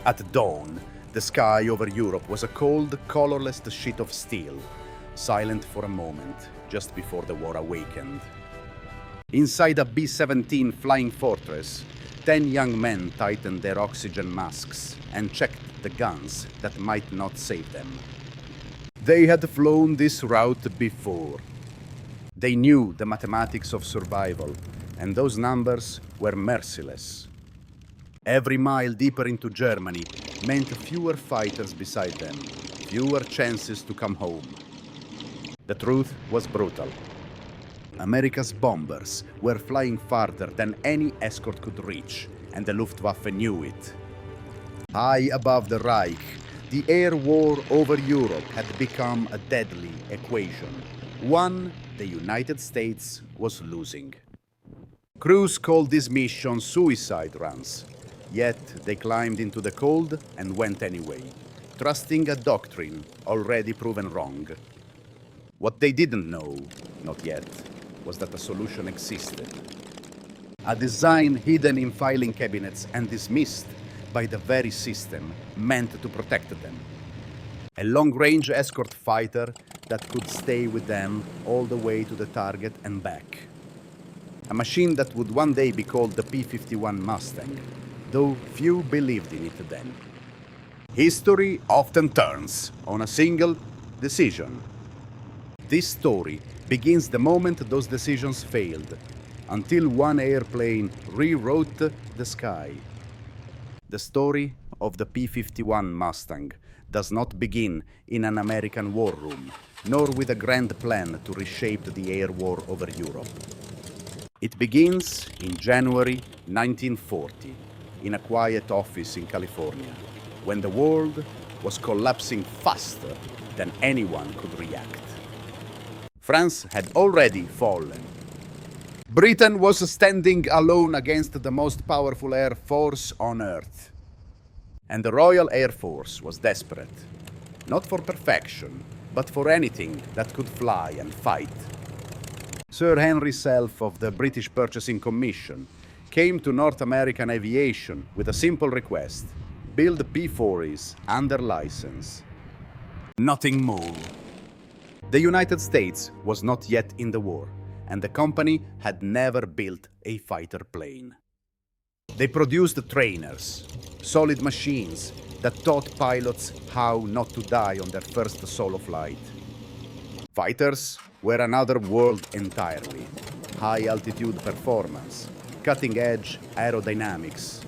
At dawn, the sky over Europe was a cold, colorless sheet of steel, silent for a moment, just before the war awakened. Inside a B-17 Flying Fortress, 10 young men tightened their oxygen masks and checked the guns that might not save them. They had flown this route before. They knew the mathematics of survival, and those numbers were merciless. Every mile deeper into Germany meant fewer fighters beside them, fewer chances to come home. The truth was brutal. America's bombers were flying farther than any escort could reach, and the Luftwaffe knew it. High above the Reich, the air war over Europe had become a deadly equation, one the United States was losing. Crews called this mission suicide runs, yet they climbed into the cold and went anyway, trusting a doctrine already proven wrong. What they didn't know, not yet, was that a solution existed. A design hidden in filing cabinets and dismissed by the very system meant to protect them. A long-range escort fighter that could stay with them all the way to the target and back. A machine that would one day be called the P-51 Mustang, though few believed in it then. History often turns on a single decision. This story begins the moment those decisions failed, until one airplane rewrote the sky. The story of the P-51 Mustang does not begin in an American war room, nor with a grand plan to reshape the air war over Europe. It begins in January 1940, in a quiet office in California, when the world was collapsing faster than anyone could react. France had already fallen. Britain was standing alone against the most powerful air force on Earth. And the Royal Air Force was desperate, not for perfection, but for anything that could fly and fight. Sir Henry Self of the British Purchasing Commission came to North American Aviation with a simple request: build P-40s under license. Nothing more. The United States was not yet in the war, and the company had never built a fighter plane. They produced trainers, solid machines that taught pilots how not to die on their first solo flight. Fighters were another world entirely. High-altitude performance, cutting-edge aerodynamics,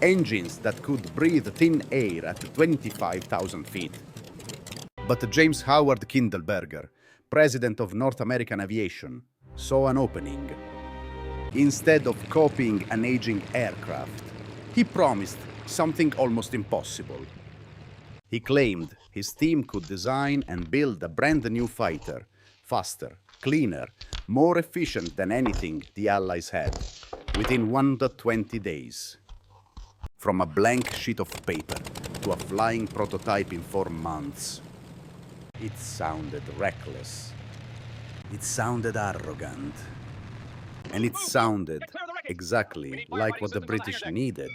engines that could breathe thin air at 25,000 feet. But James Howard Kindleberger, president of North American Aviation, saw an opening. Instead of copying an aging aircraft, he promised something almost impossible. He claimed his team could design and build a brand new fighter, faster, cleaner, more efficient than anything the Allies had, within 120 days. From a blank sheet of paper to a flying prototype in 4 months. It sounded reckless. It sounded arrogant. And it sounded exactly like what the British needed.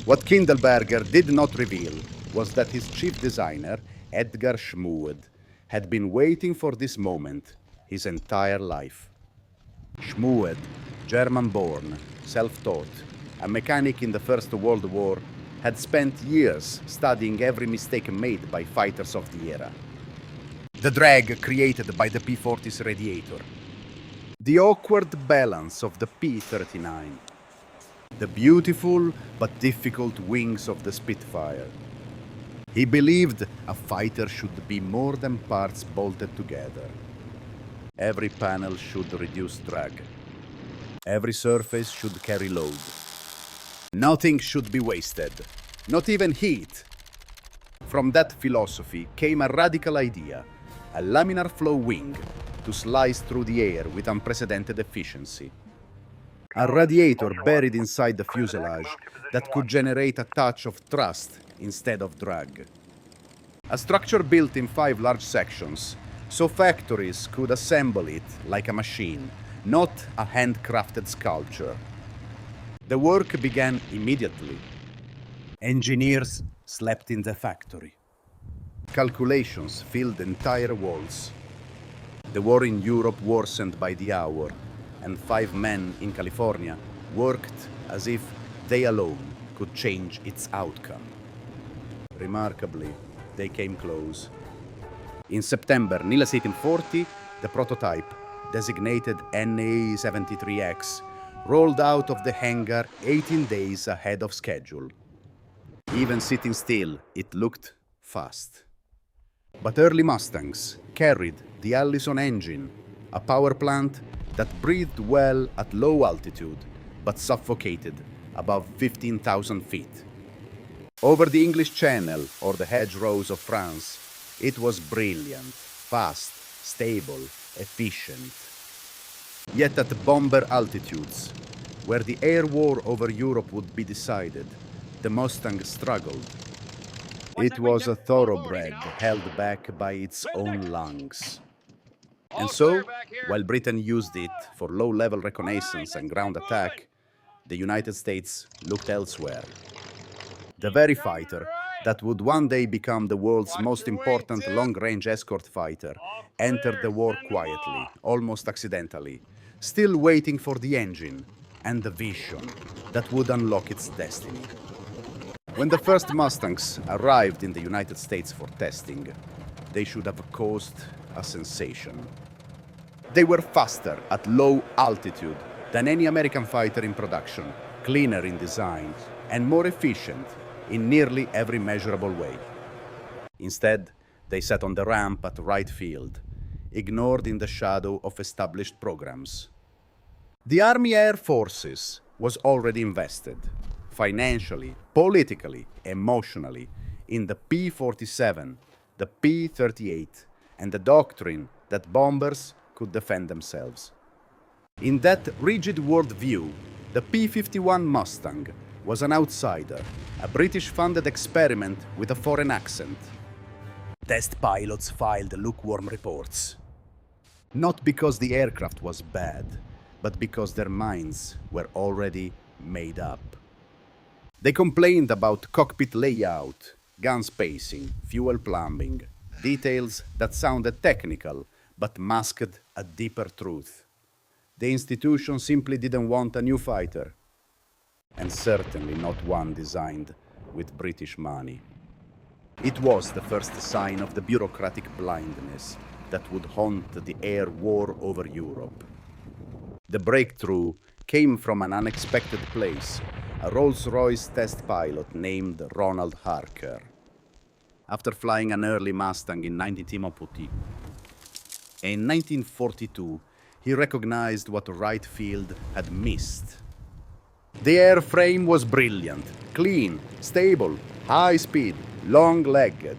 What Kindleberger did not reveal was that his chief designer, Edgar Schmued, had been waiting for this moment his entire life. Schmued, German-born, self-taught, a mechanic in the First World War, had spent years studying every mistake made by fighters of the era. The drag created by the P-40's radiator. The awkward balance of the P-39. The beautiful but difficult wings of the Spitfire. He believed a fighter should be more than parts bolted together. Every panel should reduce drag. Every surface should carry load. Nothing should be wasted, not even heat. From that philosophy came a radical idea, a laminar flow wing to slice through the air with unprecedented efficiency. A radiator buried inside the fuselage that could generate a touch of thrust instead of drag. A structure built in 5 large sections, so factories could assemble it like a machine, not a handcrafted sculpture. The work began immediately. Engineers slept in the factory. Calculations filled entire walls. The war in Europe worsened by the hour, and 5 men in California worked as if they alone could change its outcome. Remarkably, they came close. In September 1940, the prototype, designated NA-73X, rolled out of the hangar 18 days ahead of schedule. Even sitting still, it looked fast. But early Mustangs carried the Allison engine, a power plant that breathed well at low altitude, but suffocated above 15,000 feet. Over the English Channel or the hedgerows of France, it was brilliant, fast, stable, efficient. Yet at bomber altitudes, where the air war over Europe would be decided, the Mustang struggled. It was a thoroughbred held back by its own lungs. And so, while Britain used it for low-level reconnaissance and ground attack, the United States looked elsewhere. The very fighter that would one day become the world's most important long-range escort fighter entered the war quietly, almost accidentally, still waiting for the engine and the vision that would unlock its destiny. When the first Mustangs arrived in the United States for testing, they should have caused a sensation. They were faster at low altitude than any American fighter in production, cleaner in design, and more efficient in nearly every measurable way. Instead, they sat on the ramp at right field, ignored in the shadow of established programs. The Army Air Forces was already invested, financially, politically, emotionally, in the P-47, the P-38, and the doctrine that bombers could defend themselves. In that rigid worldview, the P-51 Mustang was an outsider, a British-funded experiment with a foreign accent. Test pilots filed lukewarm reports. Not because the aircraft was bad, but because their minds were already made up. They complained about cockpit layout, gun spacing, fuel plumbing, details that sounded technical but masked a deeper truth. The institution simply didn't want a new fighter, and certainly not one designed with British money. It was the first sign of the bureaucratic blindness that would haunt the air war over Europe. The breakthrough came from an unexpected place, a Rolls Royce test pilot named Ronald Harker. After flying an early Mustang in 1940, in 1942, he recognized what right field had missed. The airframe was brilliant, clean, stable, high speed, long-legged.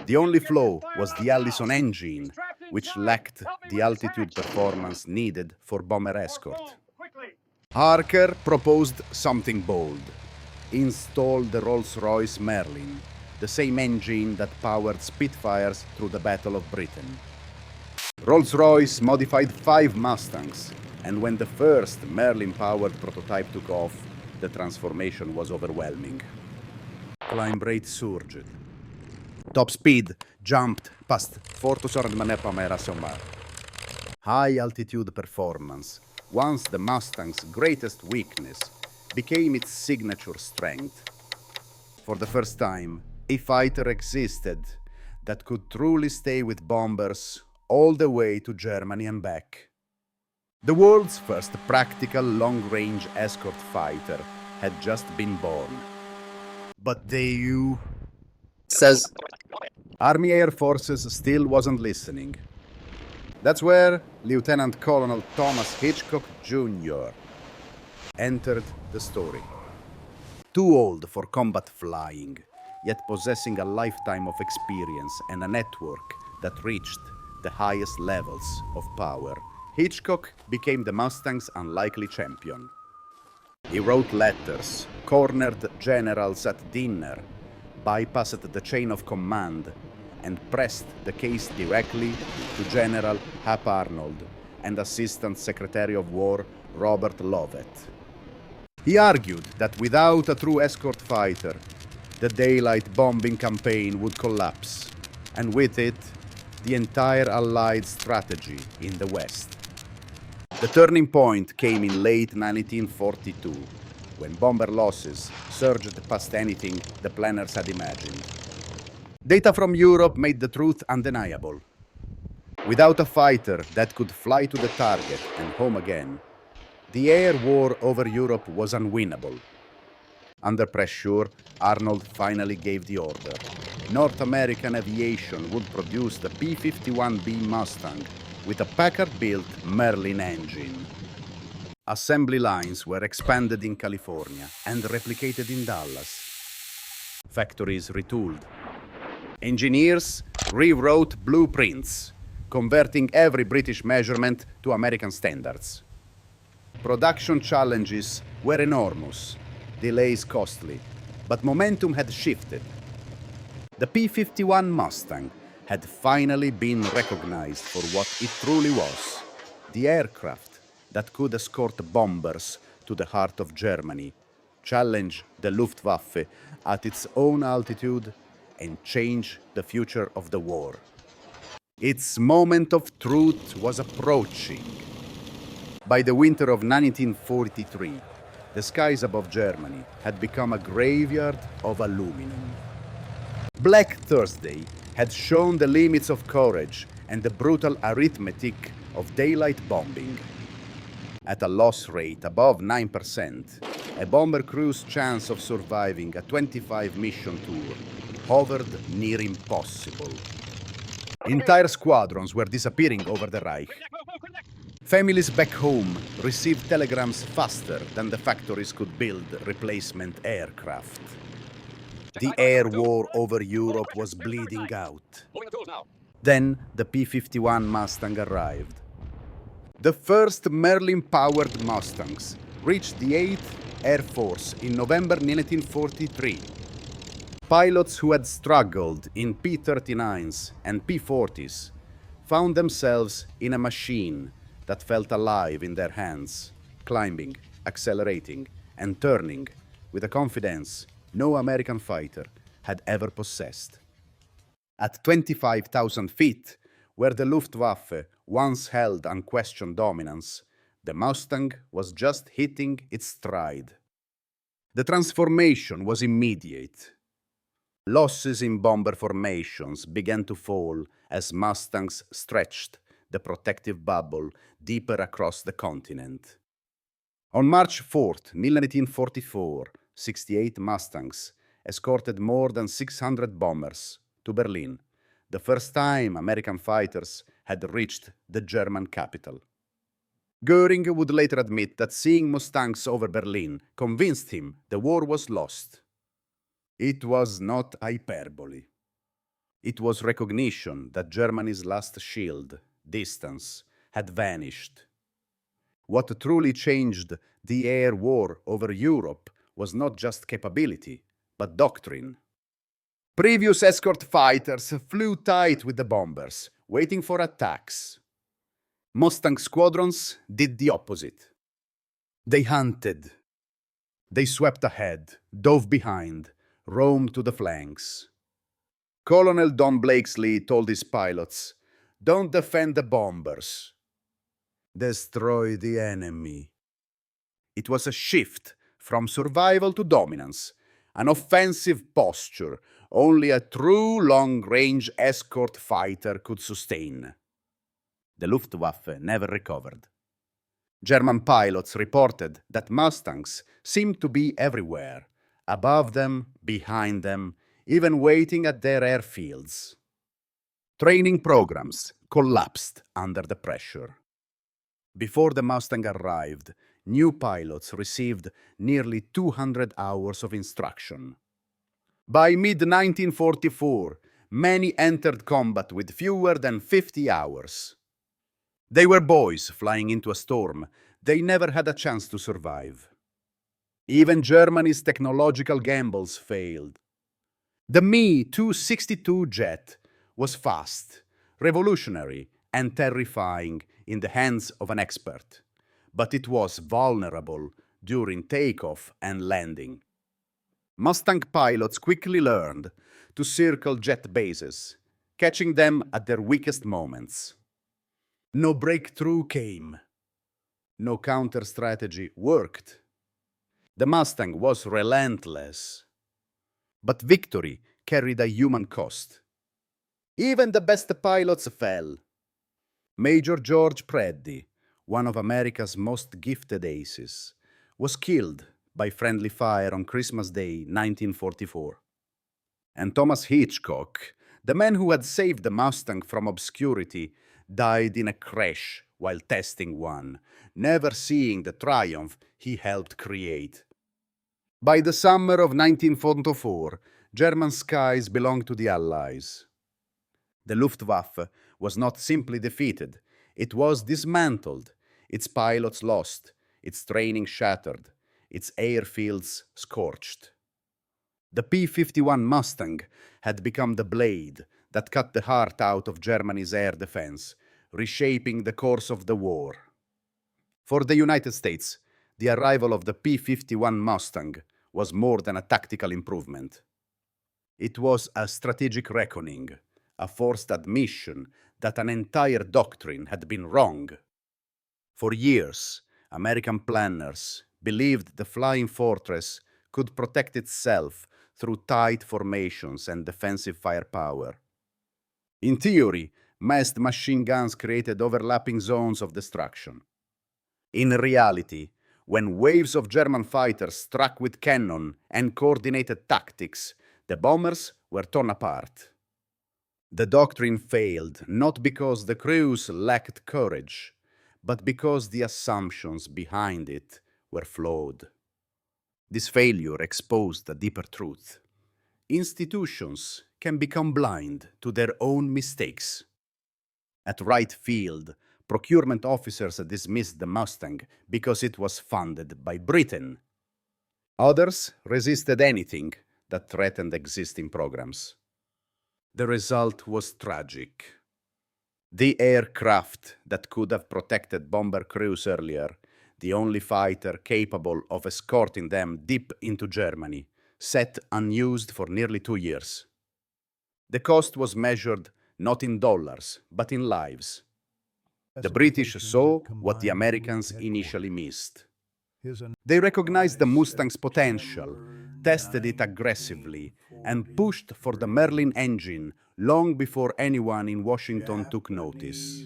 The only flaw was the Allison engine, which lacked the altitude performance needed for bomber escort. Harker proposed something bold. Install the Rolls Royce Merlin, the same engine that powered Spitfires through the Battle of Britain. Rolls-Royce modified 5 Mustangs, and when the first Merlin-powered prototype took off, the transformation was overwhelming. Climb rate surged. Top speed jumped past 400 km/h. High-altitude performance, once the Mustang's greatest weakness, became its signature strength. For the first time, a fighter existed that could truly stay with bombers all the way to Germany and back. The world's first practical long-range escort fighter had just been born. But the says Army Air Forces still wasn't listening. That's where Lieutenant Colonel Thomas Hitchcock Jr. entered the story. Too old for combat flying, yet possessing a lifetime of experience and a network that reached the highest levels of power, Hitchcock became the Mustang's unlikely champion. He wrote letters, cornered generals at dinner, bypassed the chain of command, and pressed the case directly to General Hap Arnold and Assistant Secretary of War Robert Lovett. He argued that without a true escort fighter, the daylight bombing campaign would collapse, and with it, the entire Allied strategy in the West. The turning point came in late 1942, when bomber losses surged past anything the planners had imagined. Data from Europe made the truth undeniable. Without a fighter that could fly to the target and home again, the air war over Europe was unwinnable. Under pressure, Arnold finally gave the order. North American Aviation would produce the P-51B Mustang with a Packard-built Merlin engine. Assembly lines were expanded in California and replicated in Dallas. Factories retooled. Engineers rewrote blueprints, converting every British measurement to American standards. Production challenges were enormous, delays costly, but momentum had shifted. The P-51 Mustang had finally been recognized for what it truly was, the aircraft that could escort bombers to the heart of Germany, challenge the Luftwaffe at its own altitude, and change the future of the war. Its moment of truth was approaching. By the winter of 1943, the skies above Germany had become a graveyard of aluminum. Black Thursday had shown the limits of courage and the brutal arithmetic of daylight bombing. At a loss rate above 9%, a bomber crew's chance of surviving a 25-mission tour hovered near impossible. Entire squadrons were disappearing over the Reich. Families back home received telegrams faster than the factories could build replacement aircraft. The air war over Europe was bleeding out. Then the P-51 Mustang arrived. The first Merlin-powered Mustangs reached the 8th Air Force in November 1943. Pilots who had struggled in P-39s and P-40s found themselves in a machine that felt alive in their hands, climbing, accelerating, and turning with a confidence no American fighter had ever possessed. At 25,000 feet, where the Luftwaffe once held unquestioned dominance, the Mustang was just hitting its stride. The transformation was immediate. Losses in bomber formations began to fall as Mustangs stretched the protective bubble deeper across the continent. On March 4th, 1944, 68 Mustangs escorted more than 600 bombers to Berlin, the first time American fighters had reached the German capital. Goering would later admit that seeing Mustangs over Berlin convinced him the war was lost. It was not hyperbole. It was recognition that Germany's last shield, distance, had vanished. What truly changed the air war over Europe was not just capability, but doctrine. Previous escort fighters flew tight with the bombers, waiting for attacks. Mustang squadrons did the opposite. They hunted. They swept ahead, dove behind, roamed to the flanks. Colonel Don Blakesley told his pilots, "Don't defend the bombers. Destroy the enemy." It was a shift from survival to dominance, an offensive posture only a true long-range escort fighter could sustain. The Luftwaffe never recovered. German pilots reported that Mustangs seemed to be everywhere, above them, behind them, even waiting at their airfields. Training programs collapsed under the pressure. Before the Mustang arrived, new pilots received nearly 200 hours of instruction. By mid-1944, many entered combat with fewer than 50 hours. They were boys flying into a storm. They never had a chance to survive. Even Germany's technological gambles failed. The Me-262 jet was fast, revolutionary, and terrifying in the hands of an expert, but it was vulnerable during takeoff and landing. Mustang pilots quickly learned to circle jet bases, catching them at their weakest moments. No breakthrough came. No counter strategy worked. The Mustang was relentless. But victory carried a human cost. Even the best pilots fell. Major George Preddy, one of America's most gifted aces, was killed by friendly fire on Christmas Day 1944. And Thomas Hitchcock, the man who had saved the Mustang from obscurity, died in a crash while testing one, never seeing the triumph he helped create. By the summer of 1944, German skies belonged to the Allies. The Luftwaffe was not simply defeated, it was dismantled, its pilots lost, its training shattered, its airfields scorched. The P-51 Mustang had become the blade that cut the heart out of Germany's air defense, reshaping the course of the war. For the United States, the arrival of the P-51 Mustang was more than a tactical improvement. It was a strategic reckoning, a forced admission that an entire doctrine had been wrong. For years, American planners believed the Flying Fortress could protect itself through tight formations and defensive firepower. In theory, massed machine guns created overlapping zones of destruction. In reality, when waves of German fighters struck with cannon and coordinated tactics, the bombers were torn apart. The doctrine failed not because the crews lacked courage, but because the assumptions behind it were flawed. This failure exposed a deeper truth. Institutions can become blind to their own mistakes. At Wright Field, procurement officers dismissed the Mustang because it was funded by Britain. Others resisted anything that threatened existing programs. The result was tragic. The aircraft that could have protected bomber crews earlier, the only fighter capable of escorting them deep into Germany, sat unused for nearly 2 years. The cost was measured not in dollars, but in lives. The British saw what the Americans initially missed. They recognized the Mustang's potential, tested it aggressively, and pushed for the Merlin engine long before anyone in Washington took notice.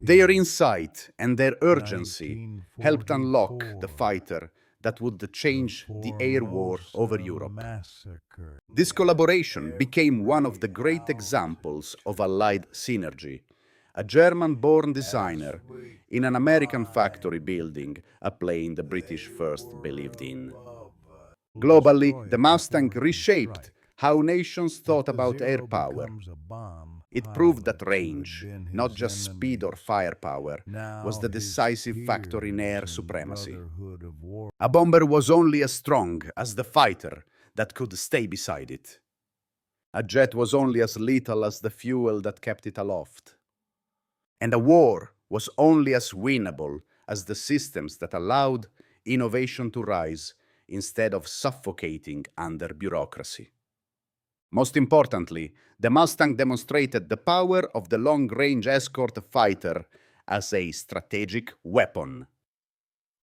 Their insight and their urgency helped unlock the fighter that would change the air war over Europe. This collaboration became one of the great examples of Allied synergy. A German-born designer in an American factory building a plane the British first believed in. Globally, the Mustang reshaped how nations thought about air power. It proved that range, not just speed or firepower, was the decisive factor in air supremacy. A bomber was only as strong as the fighter that could stay beside it. A jet was only as lethal as the fuel that kept it aloft. And a war was only as winnable as the systems that allowed innovation to rise instead of suffocating under bureaucracy. Most importantly, the Mustang demonstrated the power of the long-range escort fighter as a strategic weapon.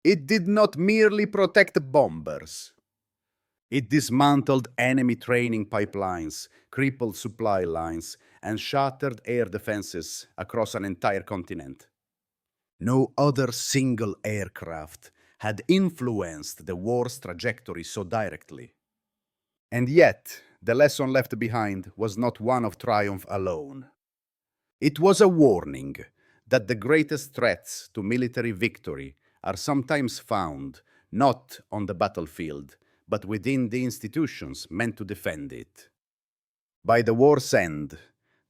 It did not merely protect bombers. It dismantled enemy training pipelines, crippled supply lines, and shattered air defenses across an entire continent. No other single aircraft had influenced the war's trajectory so directly. And yet, the lesson left behind was not one of triumph alone. It was a warning that the greatest threats to military victory are sometimes found not on the battlefield, but within the institutions meant to defend it. By the war's end,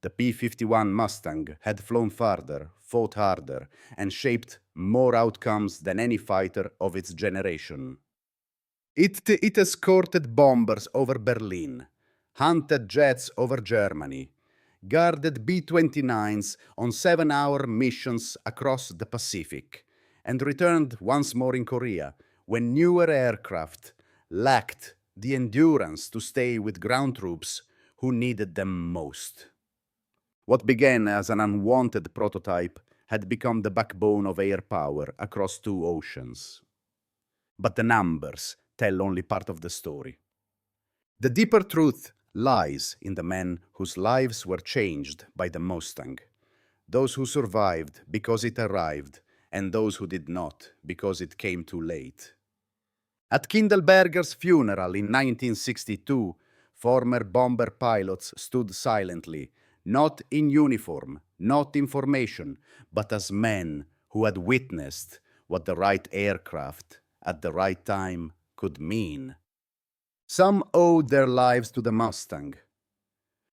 the P-51 Mustang had flown farther, fought harder, and shaped more outcomes than any fighter of its generation. It escorted bombers over Berlin, hunted jets over Germany, guarded B-29s on 7-hour missions across the Pacific, and returned once more in Korea, when newer aircraft lacked the endurance to stay with ground troops who needed them most. What began as an unwanted prototype had become the backbone of air power across two oceans. But the numbers tell only part of the story. The deeper truth lies in the men whose lives were changed by the Mustang, those who survived because it arrived, and those who did not because it came too late. At Kindleberger's funeral in 1962, former bomber pilots stood silently, not in uniform, not in formation, but as men who had witnessed what the right aircraft at the right time could mean. Some owed their lives to the Mustang.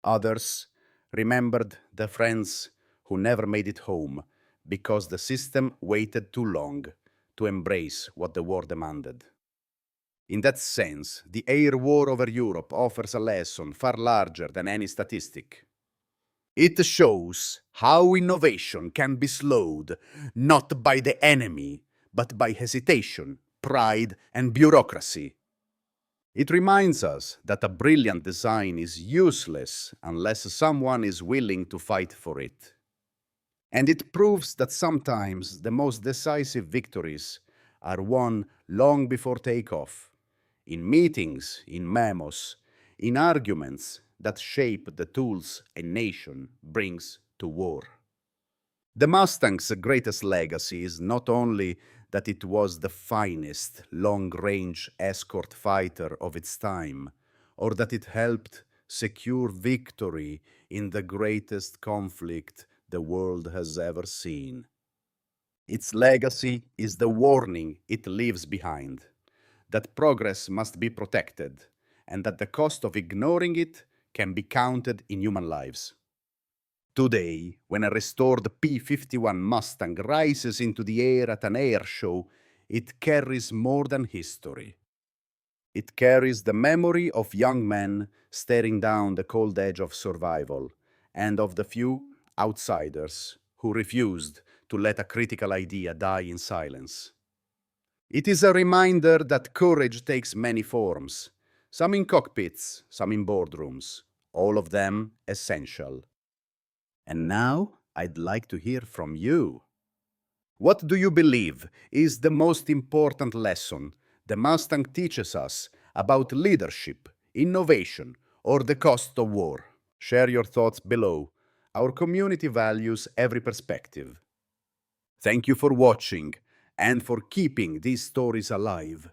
Others remembered the friends who never made it home because the system waited too long to embrace what the war demanded. In that sense, the air war over Europe offers a lesson far larger than any statistic. It shows how innovation can be slowed, not by the enemy, but by hesitation, pride, and bureaucracy. It reminds us that a brilliant design is useless unless someone is willing to fight for it. And it proves that sometimes the most decisive victories are won long before takeoff, in meetings, in memos, in arguments that shape the tools a nation brings to war. The Mustang's greatest legacy is not only that it was the finest long-range escort fighter of its time, or that it helped secure victory in the greatest conflict the world has ever seen. Its legacy is the warning it leaves behind, that progress must be protected, and that the cost of ignoring it can be counted in human lives. Today, when a restored P-51 Mustang rises into the air at an air show, it carries more than history. It carries the memory of young men staring down the cold edge of survival, and of the few outsiders who refused to let a critical idea die in silence. It is a reminder that courage takes many forms, some in cockpits, some in boardrooms, all of them essential. And now I'd like to hear from you. What do you believe is the most important lesson the Mustang teaches us about leadership, innovation, or the cost of war? Share your thoughts below. Our community values every perspective. Thank you for watching and for keeping these stories alive.